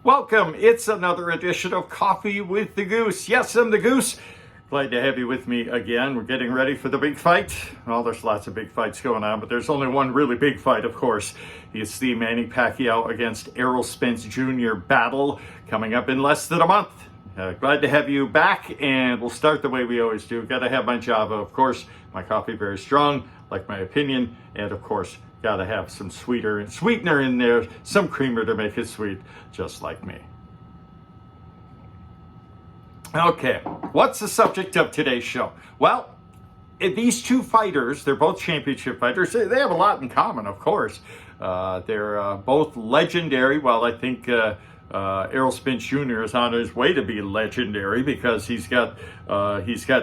Welcome. It's another edition of Coffee with the Goose. Yes, I'm the Goose. Glad to have you with me again. We're getting ready for the big fight. Well, there's lots of big fights going on, but there's only one really big fight, of course. It's the Manny Pacquiao against Errol Spence Jr. battle coming up in less than a month. Glad to have you back, and we'll start the way we always do. Got to have my Java, of course. My coffee very strong, like my opinion, and of course, got to have some sweetener in there, some creamer to make it sweet, just like me. Okay, what's the subject of today's show? Well, these two fighters, they're both championship fighters. They have a lot in common, of course. They're both legendary. Well, I think Errol Spence Jr. is on his way to be legendary because he's got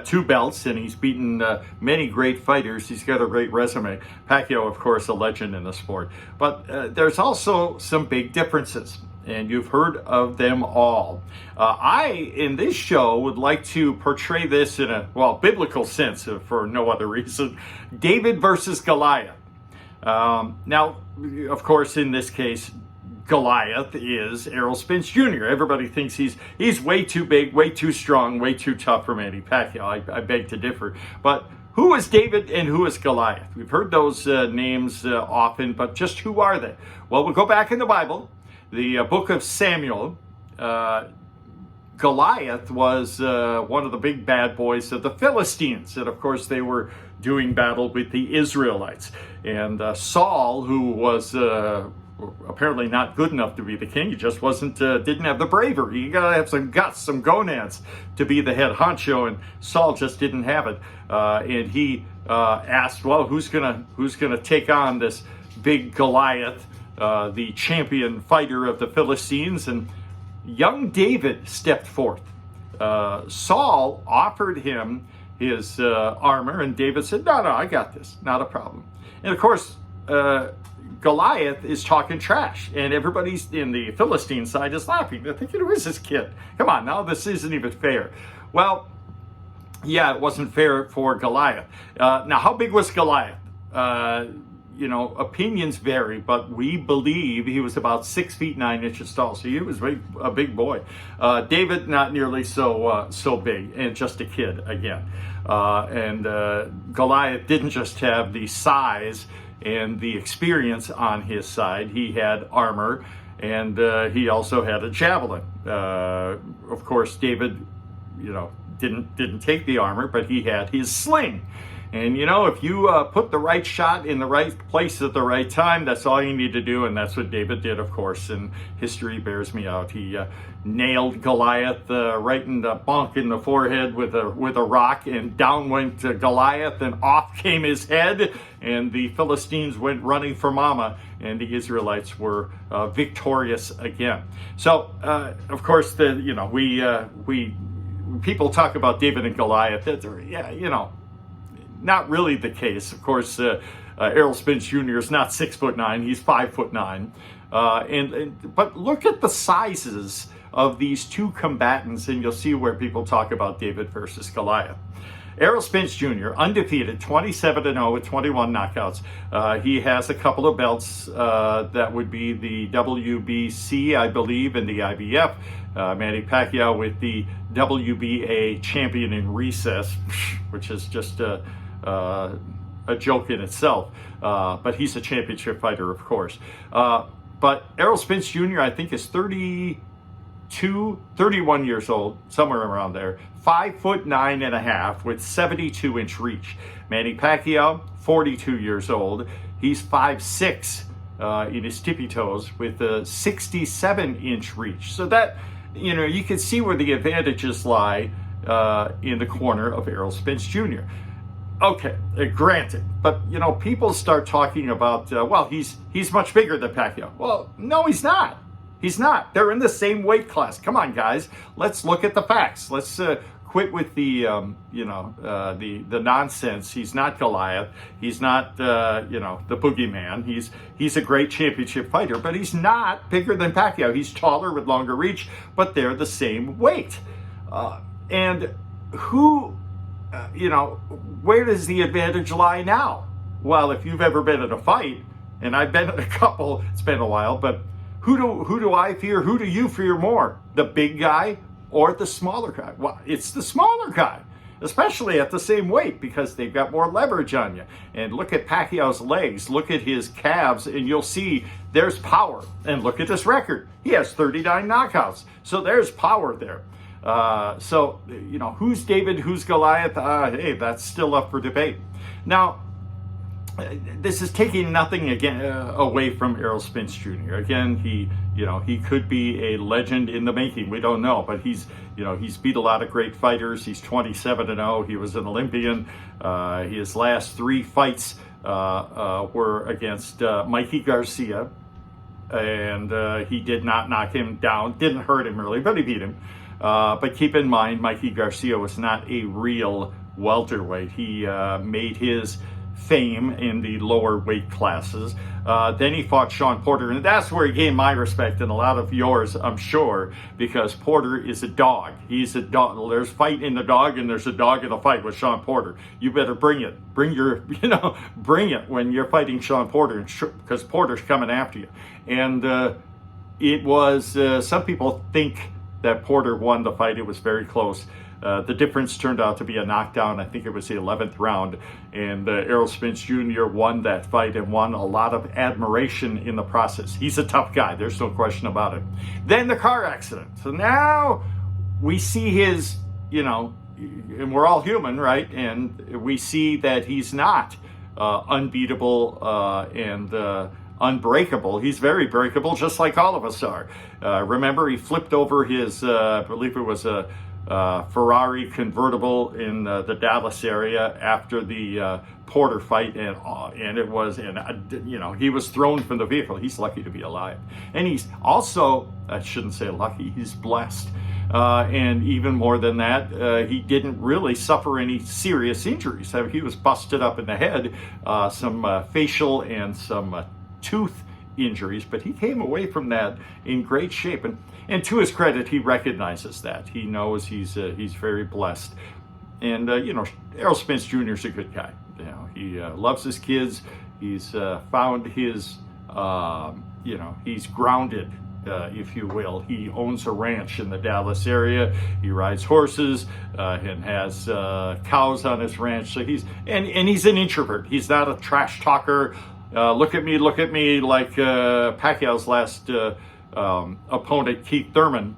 two belts and he's beaten many great fighters. He's got a great resume. Pacquiao, of course, a legend in the sport. But there's also some big differences, and you've heard of them all. I, in this show, would like to portray this in a, biblical sense, for no other reason. David versus Goliath. Now, of course, in this case, Goliath is Errol Spence Jr. Everybody thinks he's way too big, way too strong, way too tough for Manny Pacquiao. I beg to differ. But who is David and who is Goliath? We've heard those names often, but just who are they? Well, we'll go back in the Bible, the book of Samuel. Goliath was one of the big bad boys of the Philistines. And of course, they were doing battle with the Israelites. And Saul, who was apparently not good enough to be the king. He just didn't have the bravery. You gotta have some guts, some gonads to be the head honcho, and Saul just didn't have it. And he asked, well, who's gonna take on this big Goliath, the champion fighter of the Philistines? And young David stepped forth. Saul offered him his armor, and David said, no, I got this, not a problem. And of course, Goliath is talking trash, and everybody's in the Philistine side is laughing. They're thinking, who is this kid? Come on, now this isn't even fair. Well, yeah, it wasn't fair for Goliath. Now, how big was Goliath? Opinions vary, but we believe he was about 6 feet 9 inches tall. So he was a big boy. David, not nearly so big, and just a kid again. And Goliath didn't just have the size and the experience on his side. He had armor, and he also had a javelin. Of course, David, didn't take the armor, but he had his sling. And if you put the right shot in the right place at the right time, that's all you need to do, and that's what David did, of course. And history bears me out. He nailed Goliath right in the bonk in the forehead with a rock, and down went Goliath, and off came his head, and the Philistines went running for mama, and the Israelites were victorious again. So, of course, people talk about David and Goliath. Not really the case. Of course, Errol Spence Jr. is not 6'9", he's 5'9". But look at the sizes of these two combatants, and you'll see where people talk about David versus Goliath. Errol Spence Jr., undefeated, 27-0 with 21 knockouts. He has a couple of belts that would be the WBC, I believe, and the IBF. Manny Pacquiao with the WBA champion in recess, which is just a joke in itself. But he's a championship fighter, of course. But Errol Spence Jr., I think, is 31 years old, somewhere around there. 5'9.5" with 72-inch reach. Manny Pacquiao, 42 years old. He's 5'6" in his tippy toes with a 67-inch reach. So that, you can see where the advantages lie in the corner of Errol Spence Jr. Okay, granted, but people start talking about, he's much bigger than Pacquiao. Well, no, he's not. He's not. They're in the same weight class. Come on, guys. Let's look at the facts. Let's quit with the nonsense. He's not Goliath. He's not the boogeyman. He's a great championship fighter, but he's not bigger than Pacquiao. He's taller with longer reach, but they're the same weight. And who, where does the advantage lie now? Well, if you've ever been in a fight, and I've been in a couple, it's been a while, but who do I fear? Who do you fear more? The big guy or the smaller guy? Well, it's the smaller guy, especially at the same weight, because they've got more leverage on you. And look at Pacquiao's legs, look at his calves, and you'll see there's power. And look at this record. He has 39 knockouts. So there's power there. So, you know, who's David, who's Goliath? Hey, that's still up for debate. Now, this is taking nothing again away from Errol Spence Jr. Again, he could be a legend in the making. We don't know, but he's beat a lot of great fighters. He's 27-0. He was an Olympian. His last 3 fights were against Mikey Garcia, and he did not knock him down. Didn't hurt him really, but he beat him. But keep in mind, Mikey Garcia was not a real welterweight. He made his fame in the lower weight classes. Then he fought Sean Porter, and that's where he gained my respect and a lot of yours, I'm sure, because Porter is a dog. He's a dog. There's fight in the dog, and there's a dog in the fight with Sean Porter. You better bring it. Bring it when you're fighting Sean Porter, because Porter's coming after you. And it was, some people think that Porter won the fight. It was very close. The difference turned out to be a knockdown. I think it was the 11th round, and Errol Spence Jr. won that fight and won a lot of admiration in the process. He's a tough guy. There's no question about it. Then the car accident. So now we see his, and we're all human, right? And we see that he's not unbeatable and unbreakable. He's very breakable, just like all of us are. Remember, he flipped over his, I believe it was a Ferrari convertible in the Dallas area after the Porter fight, and it was, he was thrown from the vehicle. He's lucky to be alive, and he's also, I shouldn't say lucky, he's blessed, and even more than that, he didn't really suffer any serious injuries. He was busted up in the head, some facial and some tooth injuries, but he came away from that in great shape. And to his credit, he recognizes that. He knows he's very blessed. And, Errol Spence Jr. is a good guy. He loves his kids. He's found his, he's grounded, if you will. He owns a ranch in the Dallas area. He rides horses and has cows on his ranch. So he's an introvert. He's not a trash talker. Look at me, like Pacquiao's last opponent, Keith Thurman.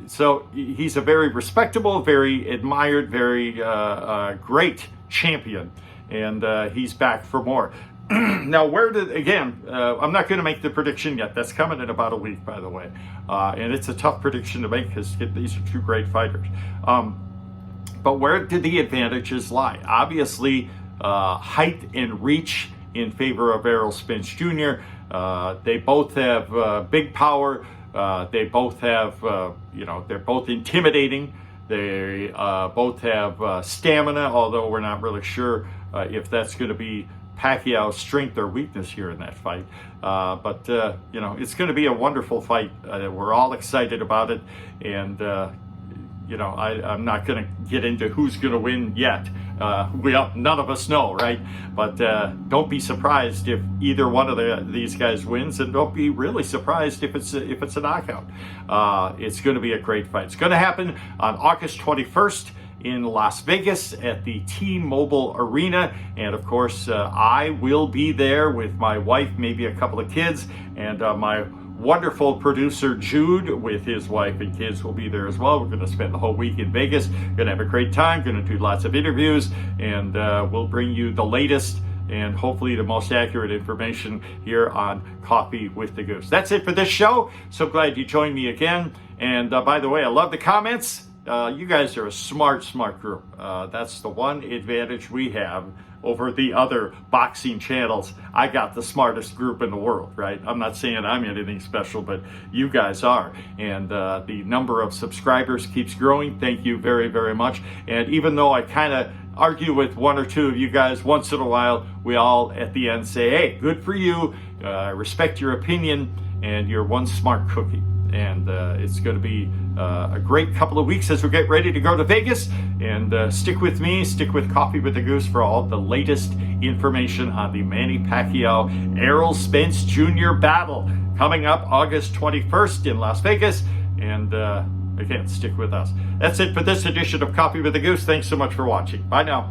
So he's a very respectable, very admired, very great champion, and he's back for more. Now, I'm not going to make the prediction yet. That's coming in about a week, by the way. And it's a tough prediction to make because these are 2 great fighters. But where did the advantages lie? Obviously, height and reach in favor of Errol Spence Jr. They both have big power. They both have, they're both intimidating. They both have stamina, although we're not really sure if that's going to be Pacquiao's strength or weakness here in that fight. But it's going to be a wonderful fight. We're all excited about it. And, I'm not going to get into who's going to win yet. None of us know, right? But don't be surprised if either one of these guys wins, and don't be really surprised if it's a knockout. It's going to be a great fight. It's going to happen on August 21st in Las Vegas at the T-Mobile Arena, and of course I will be there with my wife, maybe a couple of kids, and my wonderful producer Jude with his wife and kids will be there as well. We're going to spend the whole week in Vegas. Going to have a great time. Going to do lots of interviews, and we'll bring you the latest and hopefully the most accurate information here on Coffee with the Goose. That's it for this show. So glad you joined me again. And by the way, I love the comments. You guys are a smart group. That's the one advantage we have over the other boxing channels. I got the smartest group in the world, right? I'm not saying I'm anything special, but you guys are. And the number of subscribers keeps growing. Thank you very, very much. And even though I kind of argue with 1 or 2 of you guys once in a while, we all at the end say, hey, good for you. I respect your opinion, and you're one smart cookie. and it's going to be a great couple of weeks as we get ready to go to Vegas. And stick with me, stick with Coffee with the Goose for all the latest information on the Manny Pacquiao Errol Spence Jr. battle coming up August 21st in Las Vegas. And again, stick with us. That's it for this edition of Coffee with the Goose. Thanks so much for watching. Bye now.